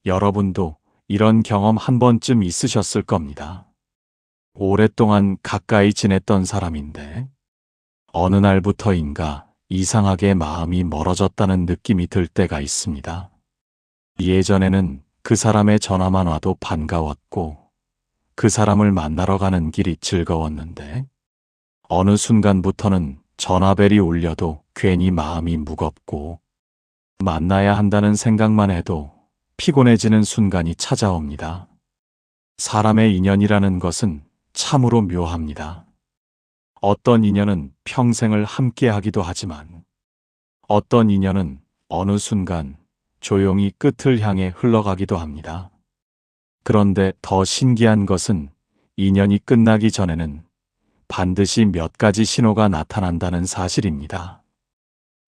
여러분도 이런 경험 한 번쯤 있으셨을 겁니다. 오랫동안 가까이 지냈던 사람인데 어느 날부터인가 이상하게 마음이 멀어졌다는 느낌이 들 때가 있습니다. 예전에는 그 사람의 전화만 와도 반가웠고 그 사람을 만나러 가는 길이 즐거웠는데 어느 순간부터는 전화벨이 울려도 괜히 마음이 무겁고 만나야 한다는 생각만 해도 피곤해지는 순간이 찾아옵니다. 사람의 인연이라는 것은 참으로 묘합니다. 어떤 인연은 평생을 함께 하기도 하지만 어떤 인연은 어느 순간 조용히 끝을 향해 흘러가기도 합니다. 그런데 더 신기한 것은 인연이 끝나기 전에는 반드시 몇 가지 신호가 나타난다는 사실입니다.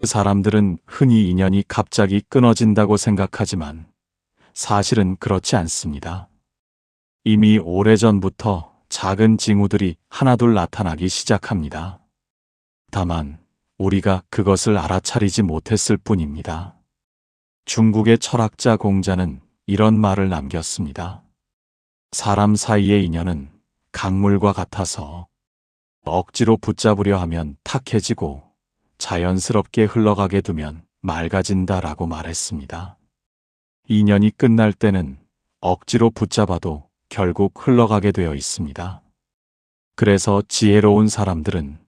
그 사람들은 흔히 인연이 갑자기 끊어진다고 생각하지만 사실은 그렇지 않습니다. 이미 오래전부터 작은 징후들이 하나둘 나타나기 시작합니다. 다만 우리가 그것을 알아차리지 못했을 뿐입니다. 중국의 철학자 공자는 이런 말을 남겼습니다. 사람 사이의 인연은 강물과 같아서 억지로 붙잡으려 하면 탁해지고 자연스럽게 흘러가게 두면 맑아진다라고 말했습니다. 인연이 끝날 때는 억지로 붙잡아도 결국 흘러가게 되어 있습니다. 그래서 지혜로운 사람들은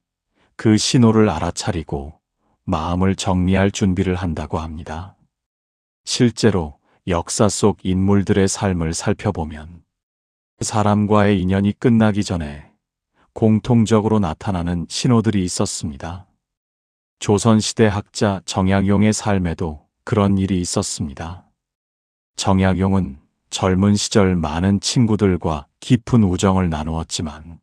그 신호를 알아차리고 마음을 정리할 준비를 한다고 합니다. 실제로 역사 속 인물들의 삶을 살펴보면 사람과의 인연이 끝나기 전에 공통적으로 나타나는 신호들이 있었습니다. 조선시대 학자 정약용의 삶에도 그런 일이 있었습니다. 정약용은 젊은 시절 많은 친구들과 깊은 우정을 나누었지만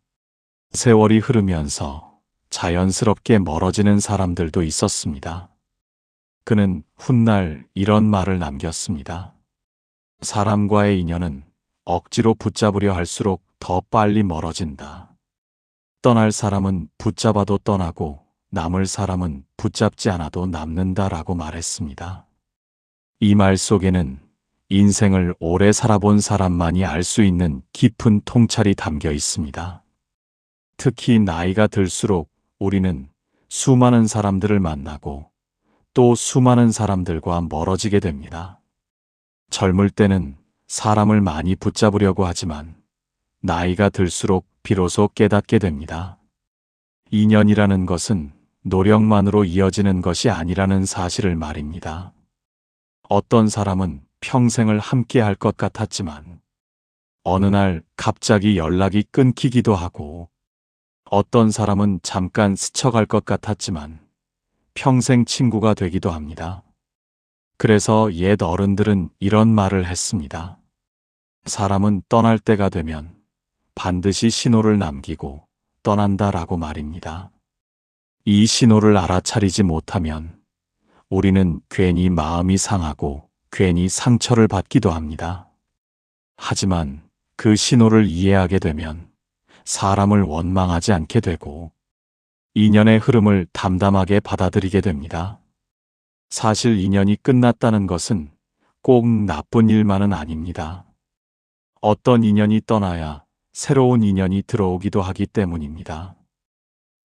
세월이 흐르면서 자연스럽게 멀어지는 사람들도 있었습니다. 그는 훗날 이런 말을 남겼습니다. 사람과의 인연은 억지로 붙잡으려 할수록 더 빨리 멀어진다. 떠날 사람은 붙잡아도 떠나고 남을 사람은 붙잡지 않아도 남는다라고 말했습니다. 이 말 속에는 인생을 오래 살아본 사람만이 알 수 있는 깊은 통찰이 담겨 있습니다. 특히 나이가 들수록 우리는 수많은 사람들을 만나고 또 수많은 사람들과 멀어지게 됩니다. 젊을 때는 사람을 많이 붙잡으려고 하지만 나이가 들수록 비로소 깨닫게 됩니다. 인연이라는 것은 노력만으로 이어지는 것이 아니라는 사실을 말입니다. 어떤 사람은 평생을 함께 할 것 같았지만 어느 날 갑자기 연락이 끊기기도 하고 어떤 사람은 잠깐 스쳐갈 것 같았지만 평생 친구가 되기도 합니다. 그래서 옛 어른들은 이런 말을 했습니다. 사람은 떠날 때가 되면 반드시 신호를 남기고 떠난다라고 말입니다. 이 신호를 알아차리지 못하면 우리는 괜히 마음이 상하고 괜히 상처를 받기도 합니다. 하지만 그 신호를 이해하게 되면 사람을 원망하지 않게 되고 인연의 흐름을 담담하게 받아들이게 됩니다. 사실 인연이 끝났다는 것은 꼭 나쁜 일만은 아닙니다. 어떤 인연이 떠나야 새로운 인연이 들어오기도 하기 때문입니다.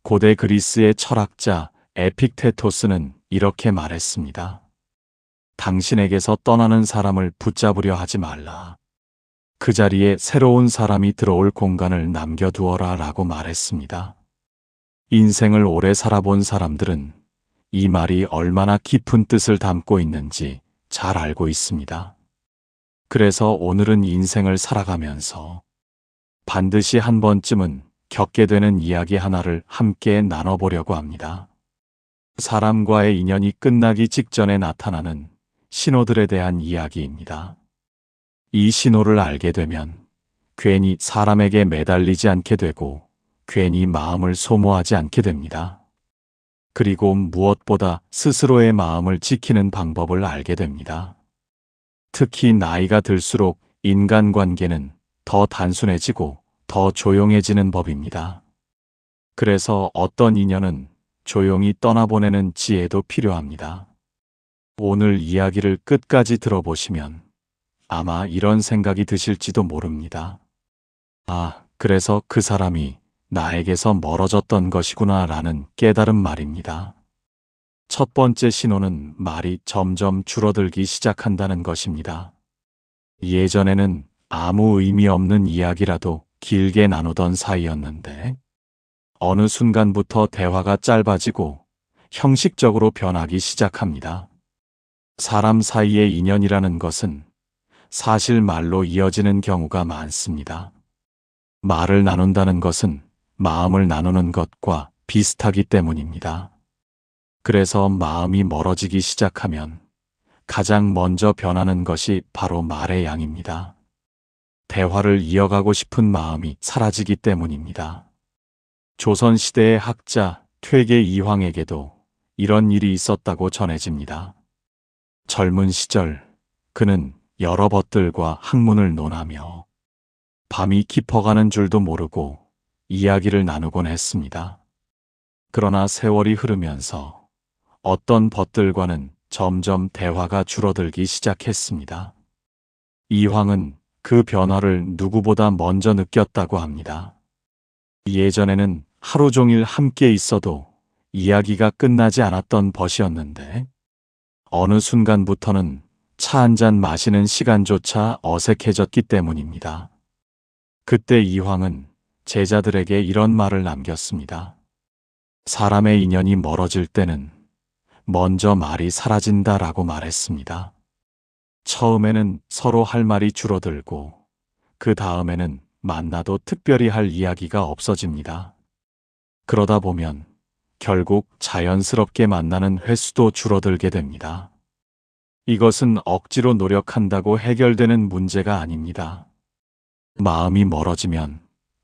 고대 그리스의 철학자 에픽테토스는 이렇게 말했습니다. 당신에게서 떠나는 사람을 붙잡으려 하지 말라. 그 자리에 새로운 사람이 들어올 공간을 남겨두어라 라고 말했습니다. 인생을 오래 살아본 사람들은 이 말이 얼마나 깊은 뜻을 담고 있는지 잘 알고 있습니다. 그래서 오늘은 인생을 살아가면서 반드시 한 번쯤은 겪게 되는 이야기 하나를 함께 나눠보려고 합니다. 사람과의 인연이 끝나기 직전에 나타나는 신호들에 대한 이야기입니다. 이 신호를 알게 되면 괜히 사람에게 매달리지 않게 되고 괜히 마음을 소모하지 않게 됩니다. 그리고 무엇보다 스스로의 마음을 지키는 방법을 알게 됩니다. 특히 나이가 들수록 인간관계는 더 단순해지고 더 조용해지는 법입니다. 그래서 어떤 인연은 조용히 떠나보내는 지혜도 필요합니다. 오늘 이야기를 끝까지 들어보시면 아마 이런 생각이 드실지도 모릅니다. 아, 그래서 그 사람이 나에게서 멀어졌던 것이구나 라는 깨달음 말입니다. 첫 번째 신호는 말이 점점 줄어들기 시작한다는 것입니다. 예전에는 아무 의미 없는 이야기라도 길게 나누던 사이였는데 어느 순간부터 대화가 짧아지고 형식적으로 변하기 시작합니다. 사람 사이의 인연이라는 것은 사실 말로 이어지는 경우가 많습니다. 말을 나눈다는 것은 마음을 나누는 것과 비슷하기 때문입니다. 그래서 마음이 멀어지기 시작하면 가장 먼저 변하는 것이 바로 말의 양입니다. 대화를 이어가고 싶은 마음이 사라지기 때문입니다. 조선시대의 학자 퇴계 이황에게도 이런 일이 있었다고 전해집니다. 젊은 시절 그는 여러 벗들과 학문을 논하며 밤이 깊어가는 줄도 모르고 이야기를 나누곤 했습니다. 그러나 세월이 흐르면서 어떤 벗들과는 점점 대화가 줄어들기 시작했습니다. 이황은 그 변화를 누구보다 먼저 느꼈다고 합니다. 예전에는 하루 종일 함께 있어도 이야기가 끝나지 않았던 벗이었는데 어느 순간부터는 차 한 잔 마시는 시간조차 어색해졌기 때문입니다. 그때 이황은 제자들에게 이런 말을 남겼습니다. 사람의 인연이 멀어질 때는 먼저 말이 사라진다라고 말했습니다. 처음에는 서로 할 말이 줄어들고 그 다음에는 만나도 특별히 할 이야기가 없어집니다. 그러다 보면 결국 자연스럽게 만나는 횟수도 줄어들게 됩니다. 이것은 억지로 노력한다고 해결되는 문제가 아닙니다. 마음이 멀어지면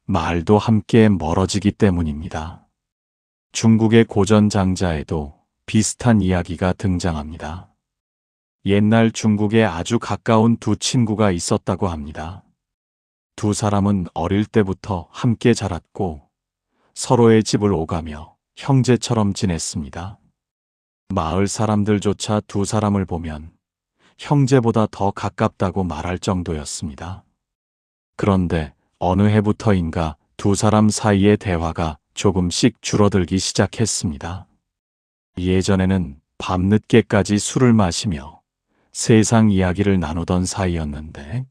말도 함께 멀어지기 때문입니다. 중국의 고전 장자에도 비슷한 이야기가 등장합니다. 옛날 중국에 아주 가까운 두 친구가 있었다고 합니다. 두 사람은 어릴 때부터 함께 자랐고 서로의 집을 오가며 형제처럼 지냈습니다. 마을 사람들조차 두 사람을 보면 형제보다 더 가깝다고 말할 정도였습니다. 그런데 어느 해부터인가 두 사람 사이의 대화가 조금씩 줄어들기 시작했습니다. 예전에는 밤늦게까지 술을 마시며 세상 이야기를 나누던 사이였는데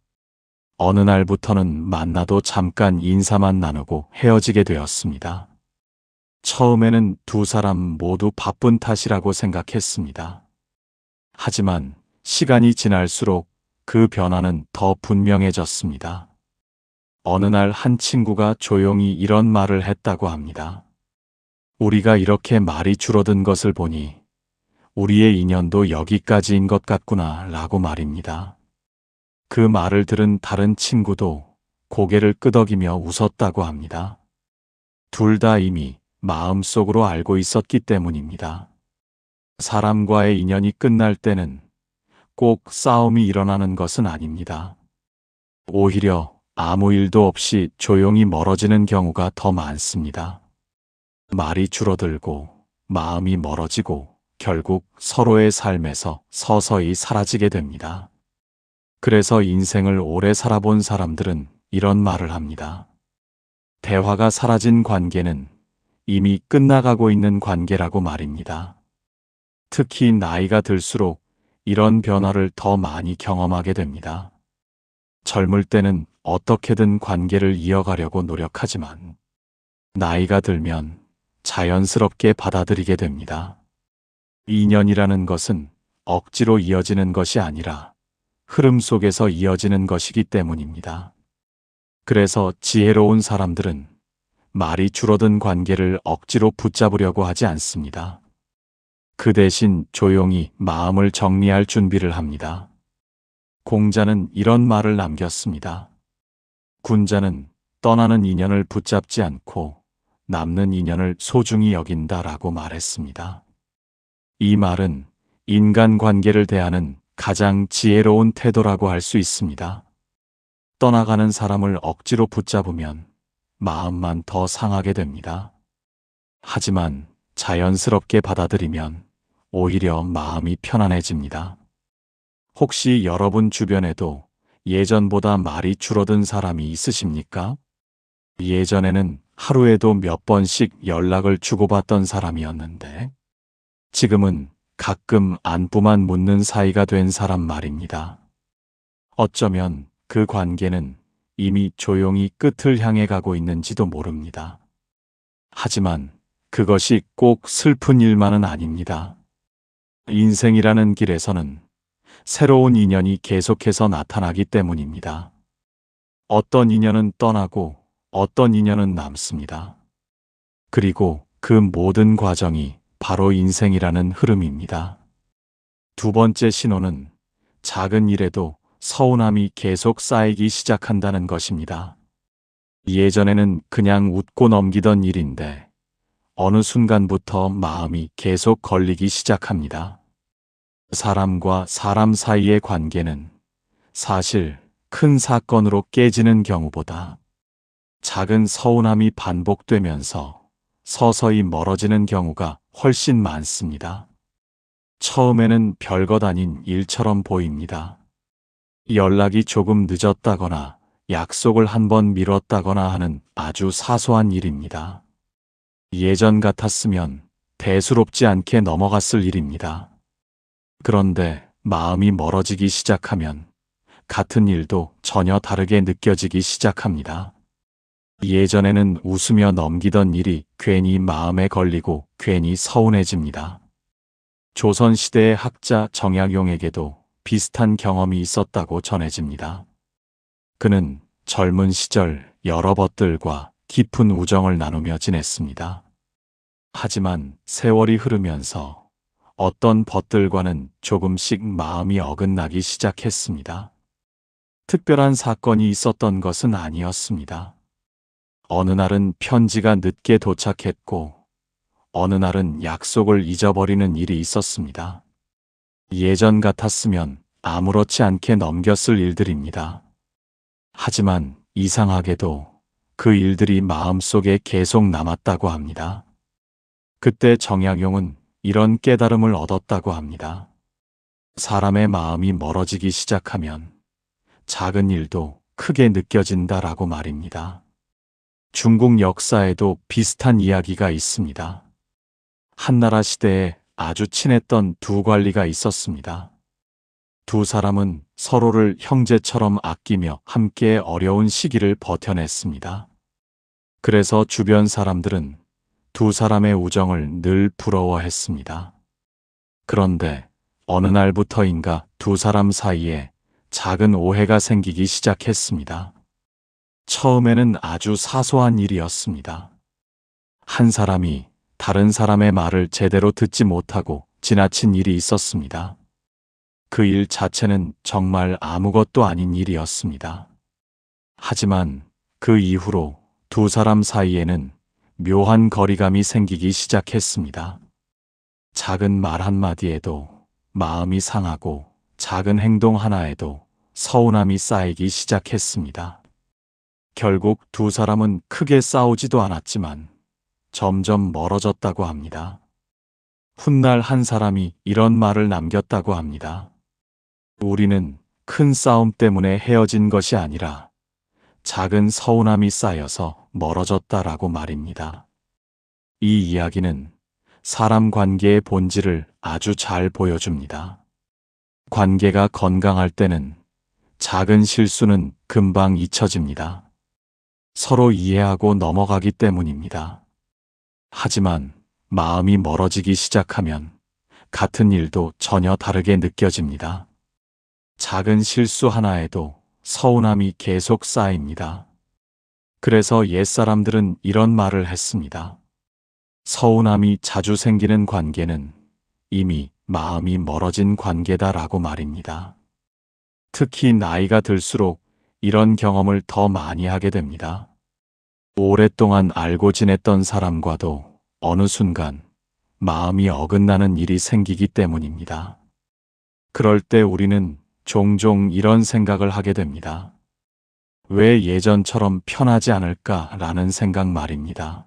어느 날부터는 만나도 잠깐 인사만 나누고 헤어지게 되었습니다. 처음에는 두 사람 모두 바쁜 탓이라고 생각했습니다. 하지만 시간이 지날수록 그 변화는 더 분명해졌습니다. 어느 날 한 친구가 조용히 이런 말을 했다고 합니다. 우리가 이렇게 말이 줄어든 것을 보니 우리의 인연도 여기까지인 것 같구나 라고 말입니다. 그 말을 들은 다른 친구도 고개를 끄덕이며 웃었다고 합니다. 둘 다 이미 마음속으로 알고 있었기 때문입니다. 사람과의 인연이 끝날 때는 꼭 싸움이 일어나는 것은 아닙니다. 오히려 아무 일도 없이 조용히 멀어지는 경우가 더 많습니다. 말이 줄어들고 마음이 멀어지고 결국 서로의 삶에서 서서히 사라지게 됩니다. 그래서 인생을 오래 살아본 사람들은 이런 말을 합니다. 대화가 사라진 관계는 이미 끝나가고 있는 관계라고 말입니다. 특히 나이가 들수록 이런 변화를 더 많이 경험하게 됩니다. 젊을 때는 어떻게든 관계를 이어가려고 노력하지만 나이가 들면 자연스럽게 받아들이게 됩니다. 인연이라는 것은 억지로 이어지는 것이 아니라 흐름 속에서 이어지는 것이기 때문입니다. 그래서 지혜로운 사람들은 말이 줄어든 관계를 억지로 붙잡으려고 하지 않습니다. 그 대신 조용히 마음을 정리할 준비를 합니다. 공자는 이런 말을 남겼습니다. 군자는 떠나는 인연을 붙잡지 않고 남는 인연을 소중히 여긴다라고 말했습니다. 이 말은 인간관계를 대하는 가장 지혜로운 태도라고 할 수 있습니다. 떠나가는 사람을 억지로 붙잡으면 마음만 더 상하게 됩니다. 하지만 자연스럽게 받아들이면 오히려 마음이 편안해집니다. 혹시 여러분 주변에도 예전보다 말이 줄어든 사람이 있으십니까? 예전에는 하루에도 몇 번씩 연락을 주고받던 사람이었는데 지금은 가끔 안부만 묻는 사이가 된 사람 말입니다. 어쩌면 그 관계는 이미 조용히 끝을 향해 가고 있는지도 모릅니다. 하지만 그것이 꼭 슬픈 일만은 아닙니다. 인생이라는 길에서는 새로운 인연이 계속해서 나타나기 때문입니다. 어떤 인연은 떠나고 어떤 인연은 남습니다. 그리고 그 모든 과정이 바로 인생이라는 흐름입니다. 두 번째 신호는 작은 일에도 서운함이 계속 쌓이기 시작한다는 것입니다. 예전에는 그냥 웃고 넘기던 일인데 어느 순간부터 마음이 계속 걸리기 시작합니다. 사람과 사람 사이의 관계는 사실 큰 사건으로 깨지는 경우보다 작은 서운함이 반복되면서 서서히 멀어지는 경우가 훨씬 많습니다. 처음에는 별것 아닌 일처럼 보입니다. 연락이 조금 늦었다거나 약속을 한 번 미뤘다거나 하는 아주 사소한 일입니다. 예전 같았으면 대수롭지 않게 넘어갔을 일입니다. 그런데 마음이 멀어지기 시작하면 같은 일도 전혀 다르게 느껴지기 시작합니다. 예전에는 웃으며 넘기던 일이 괜히 마음에 걸리고 괜히 서운해집니다. 조선시대의 학자 정약용에게도 비슷한 경험이 있었다고 전해집니다. 그는 젊은 시절 여러 벗들과 깊은 우정을 나누며 지냈습니다. 하지만 세월이 흐르면서 어떤 벗들과는 조금씩 마음이 어긋나기 시작했습니다. 특별한 사건이 있었던 것은 아니었습니다. 어느 날은 편지가 늦게 도착했고 어느 날은 약속을 잊어버리는 일이 있었습니다. 예전 같았으면 아무렇지 않게 넘겼을 일들입니다. 하지만 이상하게도 그 일들이 마음속에 계속 남았다고 합니다. 그때 정약용은 이런 깨달음을 얻었다고 합니다. 사람의 마음이 멀어지기 시작하면 작은 일도 크게 느껴진다라고 말입니다. 중국 역사에도 비슷한 이야기가 있습니다. 한나라 시대에 아주 친했던 두 관리가 있었습니다. 두 사람은 서로를 형제처럼 아끼며 함께 어려운 시기를 버텨냈습니다. 그래서 주변 사람들은 두 사람의 우정을 늘 부러워했습니다. 그런데 어느 날부터인가 두 사람 사이에 작은 오해가 생기기 시작했습니다. 처음에는 아주 사소한 일이었습니다. 한 사람이 다른 사람의 말을 제대로 듣지 못하고 지나친 일이 있었습니다. 그 일 자체는 정말 아무것도 아닌 일이었습니다. 하지만 그 이후로 두 사람 사이에는 묘한 거리감이 생기기 시작했습니다. 작은 말 한마디에도 마음이 상하고 작은 행동 하나에도 서운함이 쌓이기 시작했습니다. 결국 두 사람은 크게 싸우지도 않았지만 점점 멀어졌다고 합니다. 훗날 한 사람이 이런 말을 남겼다고 합니다. 우리는 큰 싸움 때문에 헤어진 것이 아니라 작은 서운함이 쌓여서 멀어졌다라고 말입니다. 이 이야기는 사람 관계의 본질을 아주 잘 보여줍니다. 관계가 건강할 때는 작은 실수는 금방 잊혀집니다. 서로 이해하고 넘어가기 때문입니다. 하지만 마음이 멀어지기 시작하면 같은 일도 전혀 다르게 느껴집니다. 작은 실수 하나에도 서운함이 계속 쌓입니다. 그래서 옛사람들은 이런 말을 했습니다. 서운함이 자주 생기는 관계는 이미 마음이 멀어진 관계다라고 말입니다. 특히 나이가 들수록 이런 경험을 더 많이 하게 됩니다. 오랫동안 알고 지냈던 사람과도 어느 순간 마음이 어긋나는 일이 생기기 때문입니다. 그럴 때 우리는 종종 이런 생각을 하게 됩니다. 왜 예전처럼 편하지 않을까라는 생각 말입니다.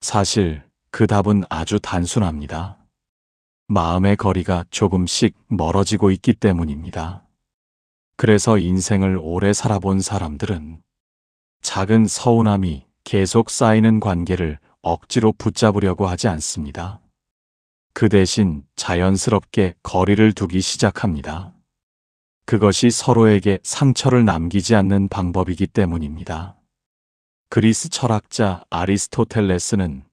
사실 그 답은 아주 단순합니다. 마음의 거리가 조금씩 멀어지고 있기 때문입니다. 그래서 인생을 오래 살아본 사람들은 작은 서운함이 계속 쌓이는 관계를 억지로 붙잡으려고 하지 않습니다. 그 대신 자연스럽게 거리를 두기 시작합니다. 그것이 서로에게 상처를 남기지 않는 방법이기 때문입니다. 그리스 철학자 아리스토텔레스는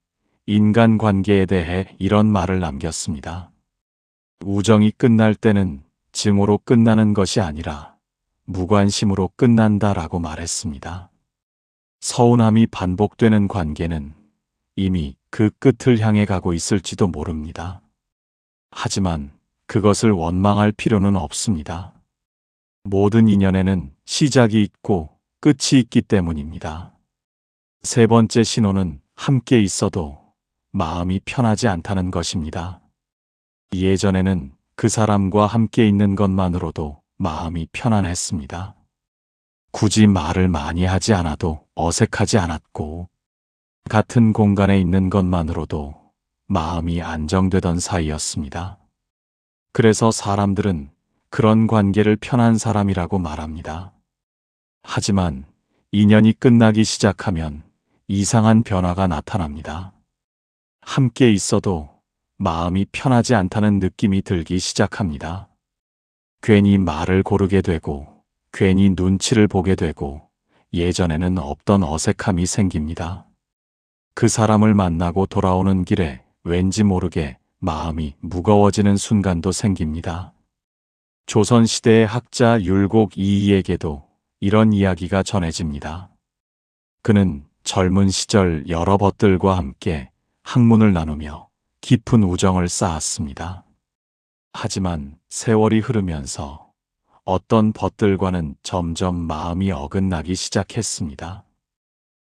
인간관계에 대해 이런 말을 남겼습니다. 우정이 끝날 때는 증오로 끝나는 것이 아니라 무관심으로 끝난다라고 말했습니다. 서운함이 반복되는 관계는 이미 그 끝을 향해 가고 있을지도 모릅니다. 하지만 그것을 원망할 필요는 없습니다. 모든 인연에는 시작이 있고 끝이 있기 때문입니다. 세 번째 신호는 함께 있어도 마음이 편하지 않다는 것입니다. 예전에는 그 사람과 함께 있는 것만으로도 마음이 편안했습니다. 굳이 말을 많이 하지 않아도 어색하지 않았고, 같은 공간에 있는 것만으로도 마음이 안정되던 사이였습니다. 그래서 사람들은 그런 관계를 편한 사람이라고 말합니다. 하지만 인연이 끝나기 시작하면 이상한 변화가 나타납니다. 함께 있어도 마음이 편하지 않다는 느낌이 들기 시작합니다. 괜히 말을 고르게 되고, 괜히 눈치를 보게 되고, 예전에는 없던 어색함이 생깁니다. 그 사람을 만나고 돌아오는 길에 왠지 모르게 마음이 무거워지는 순간도 생깁니다. 조선시대의 학자 율곡 이이에게도 이런 이야기가 전해집니다. 그는 젊은 시절 여러 벗들과 함께 학문을 나누며 깊은 우정을 쌓았습니다. 하지만 세월이 흐르면서 어떤 벗들과는 점점 마음이 어긋나기 시작했습니다.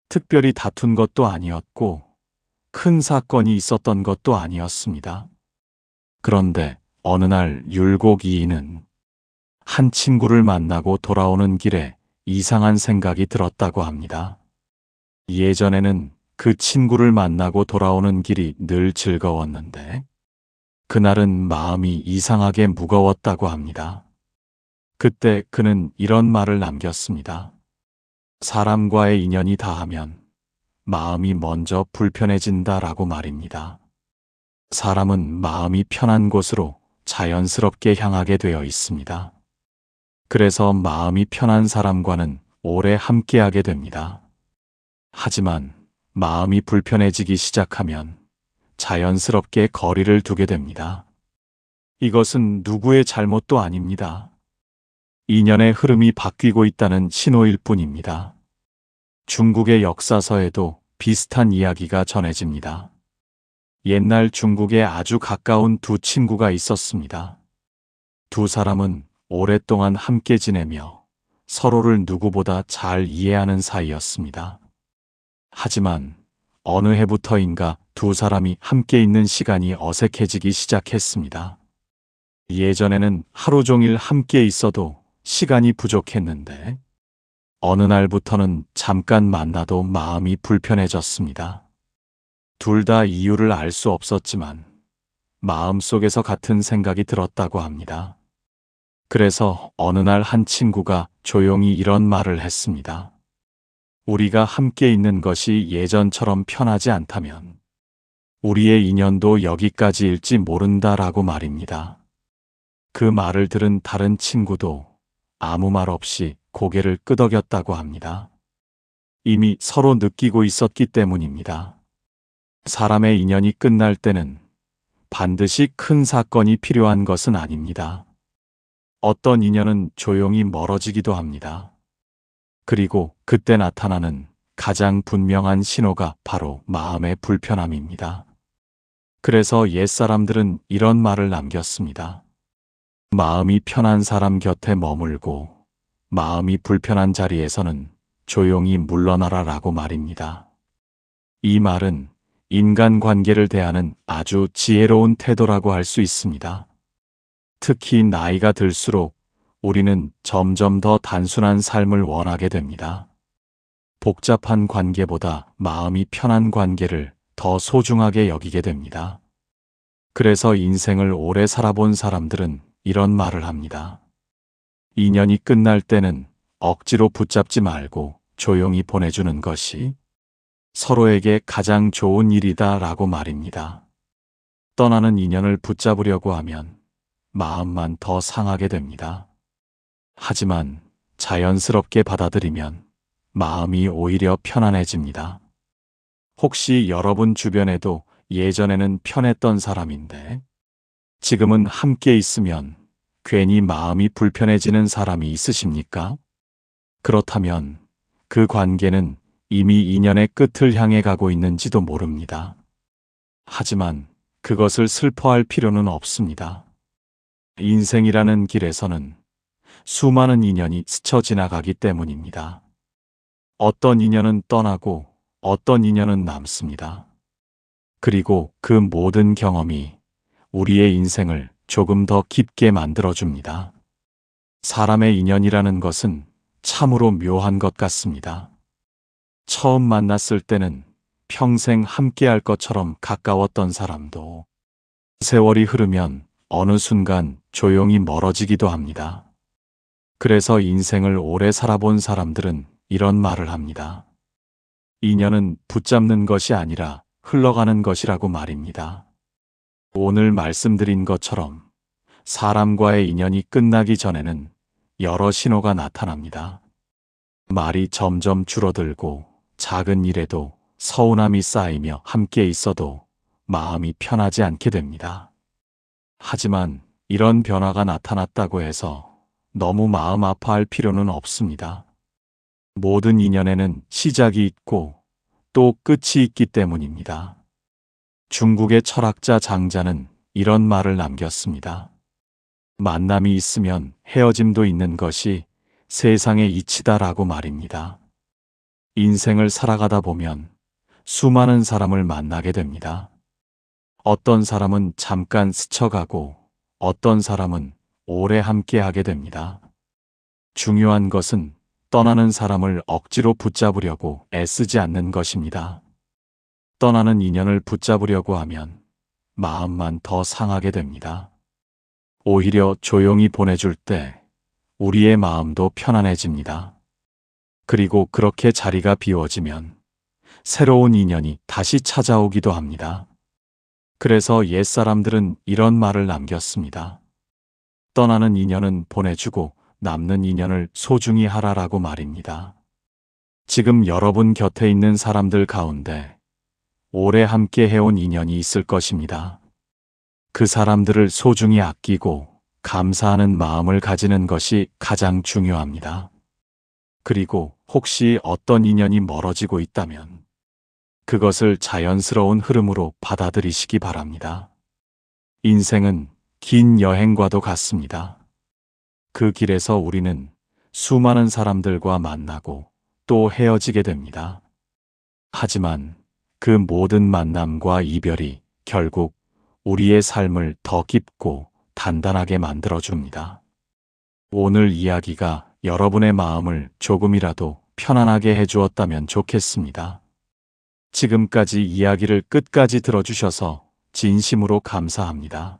특별히 다툰 것도 아니었고 큰 사건이 있었던 것도 아니었습니다. 그런데 어느 날 율곡 이이는 한 친구를 만나고 돌아오는 길에 이상한 생각이 들었다고 합니다. 예전에는 그 친구를 만나고 돌아오는 길이 늘 즐거웠는데 그날은 마음이 이상하게 무거웠다고 합니다. 그때 그는 이런 말을 남겼습니다. 사람과의 인연이 닿으면 마음이 먼저 불편해진다라고 말입니다. 사람은 마음이 편한 곳으로 자연스럽게 향하게 되어 있습니다. 그래서 마음이 편한 사람과는 오래 함께하게 됩니다. 하지만 마음이 불편해지기 시작하면 자연스럽게 거리를 두게 됩니다. 이것은 누구의 잘못도 아닙니다. 인연의 흐름이 바뀌고 있다는 신호일 뿐입니다. 중국의 역사서에도 비슷한 이야기가 전해집니다. 옛날 중국에 아주 가까운 두 친구가 있었습니다. 두 사람은 오랫동안 함께 지내며 서로를 누구보다 잘 이해하는 사이였습니다. 하지만 어느 해부터인가 두 사람이 함께 있는 시간이 어색해지기 시작했습니다. 예전에는 하루 종일 함께 있어도 시간이 부족했는데 어느 날부터는 잠깐 만나도 마음이 불편해졌습니다. 둘 다 이유를 알 수 없었지만 마음속에서 같은 생각이 들었다고 합니다. 그래서 어느 날 한 친구가 조용히 이런 말을 했습니다. 우리가 함께 있는 것이 예전처럼 편하지 않다면 우리의 인연도 여기까지일지 모른다라고 말입니다. 그 말을 들은 다른 친구도 아무 말 없이 고개를 끄덕였다고 합니다. 이미 서로 느끼고 있었기 때문입니다. 사람의 인연이 끝날 때는 반드시 큰 사건이 필요한 것은 아닙니다. 어떤 인연은 조용히 멀어지기도 합니다. 그리고 그때 나타나는 가장 분명한 신호가 바로 마음의 불편함입니다. 그래서 옛사람들은 이런 말을 남겼습니다. 마음이 편한 사람 곁에 머물고 마음이 불편한 자리에서는 조용히 물러나라라고 말입니다. 이 말은 인간관계를 대하는 아주 지혜로운 태도라고 할 수 있습니다. 특히 나이가 들수록 우리는 점점 더 단순한 삶을 원하게 됩니다. 복잡한 관계보다 마음이 편한 관계를 더 소중하게 여기게 됩니다. 그래서 인생을 오래 살아본 사람들은 이런 말을 합니다. 인연이 끝날 때는 억지로 붙잡지 말고 조용히 보내주는 것이 서로에게 가장 좋은 일이다 라고 말입니다. 떠나는 인연을 붙잡으려고 하면 마음만 더 상하게 됩니다. 하지만 자연스럽게 받아들이면 마음이 오히려 편안해집니다. 혹시 여러분 주변에도 예전에는 편했던 사람인데 지금은 함께 있으면 괜히 마음이 불편해지는 사람이 있으십니까? 그렇다면 그 관계는 이미 인연의 끝을 향해 가고 있는지도 모릅니다. 하지만 그것을 슬퍼할 필요는 없습니다. 인생이라는 길에서는 수많은 인연이 스쳐 지나가기 때문입니다. 어떤 인연은 떠나고 어떤 인연은 남습니다. 그리고 그 모든 경험이 우리의 인생을 조금 더 깊게 만들어줍니다. 사람의 인연이라는 것은 참으로 묘한 것 같습니다. 처음 만났을 때는 평생 함께할 것처럼 가까웠던 사람도 세월이 흐르면 어느 순간 조용히 멀어지기도 합니다. 그래서 인생을 오래 살아본 사람들은 이런 말을 합니다. 인연은 붙잡는 것이 아니라 흘러가는 것이라고 말입니다. 오늘 말씀드린 것처럼 사람과의 인연이 끝나기 전에는 여러 신호가 나타납니다. 말이 점점 줄어들고 작은 일에도 서운함이 쌓이며 함께 있어도 마음이 편하지 않게 됩니다. 하지만 이런 변화가 나타났다고 해서 너무 마음 아파할 필요는 없습니다. 모든 인연에는 시작이 있고 또 끝이 있기 때문입니다. 중국의 철학자 장자는 이런 말을 남겼습니다. 만남이 있으면 헤어짐도 있는 것이 세상의 이치다라고 말입니다. 인생을 살아가다 보면 수많은 사람을 만나게 됩니다. 어떤 사람은 잠깐 스쳐가고 어떤 사람은 오래 함께하게 됩니다. 중요한 것은 떠나는 사람을 억지로 붙잡으려고 애쓰지 않는 것입니다. 떠나는 인연을 붙잡으려고 하면 마음만 더 상하게 됩니다. 오히려 조용히 보내줄 때 우리의 마음도 편안해집니다. 그리고 그렇게 자리가 비워지면 새로운 인연이 다시 찾아오기도 합니다. 그래서 옛사람들은 이런 말을 남겼습니다. 떠나는 인연은 보내주고 남는 인연을 소중히 하라라고 말입니다. 지금 여러분 곁에 있는 사람들 가운데 오래 함께 해온 인연이 있을 것입니다. 그 사람들을 소중히 아끼고 감사하는 마음을 가지는 것이 가장 중요합니다. 그리고 혹시 어떤 인연이 멀어지고 있다면 그것을 자연스러운 흐름으로 받아들이시기 바랍니다. 인생은 긴 여행과도 같습니다. 그 길에서 우리는 수많은 사람들과 만나고 또 헤어지게 됩니다. 하지만 그 모든 만남과 이별이 결국 우리의 삶을 더 깊고 단단하게 만들어줍니다. 오늘 이야기가 여러분의 마음을 조금이라도 편안하게 해주었다면 좋겠습니다. 지금까지 이야기를 끝까지 들어주셔서 진심으로 감사합니다.